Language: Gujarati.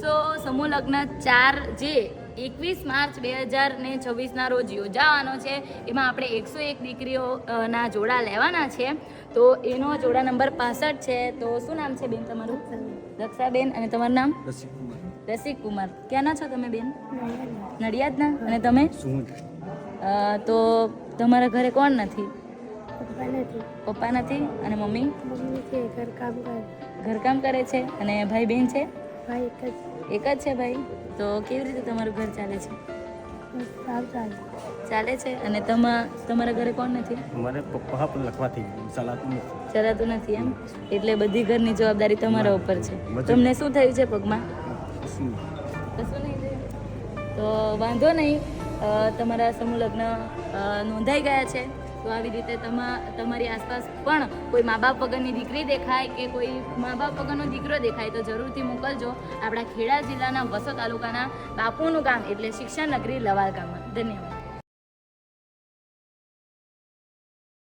સો સમૂહ લગ્ન 4 જે 21 માર્ચ 2026ના રોજ યોજાવાનો છે. એમાં આપણે 101 દીકરીઓના જોડા લેવાના છે. તો એનો જોડા નંબર 65 છે. તો શું નામ છે બેન તમારું? દક્ષાબેન. અને તમારું નામ? રસિક કુમાર. ક્યાંના છો તમે બેન? નડિયાદના. અને તમે? તો તમારા ઘરે કોણ નથી? પપ્પા નથી. અને મમ્મી? ઘરકામ કરે છે. અને ભાઈ બહેન છે? એક જ છે ભાઈ. તો કેવી રીતે તમારું ઘર ચાલે છે? ચાલે છે. અને તમારા ઘરે કોણ નથી? અમારે પપ્પા પણ લખવાથી ચલાતું નથી એમ. એટલે બધી ઘરની જવાબદારી તમારા ઉપર છે. તમને શું થયું છે પગમાં? કશું નહીં થયું. તો વાંધો નહીં, તમારા સમૂહ લગ્ન નોંધાઈ ગયા છે. તો આવી રીતે તમારી આસપાસ પણ કોઈ મા બાપ વગરની દીકરી દેખાય કે કોઈ મા બાપ વગરનો દીકરો દેખાય તો જરૂરથી મોકલજો આપણા ખેડા જિલ્લાના વસો તાલુકાના બાપુનું ગામ એટલે શિક્ષણ નગરી લવાલ ગામમાં. ધન્યવાદ.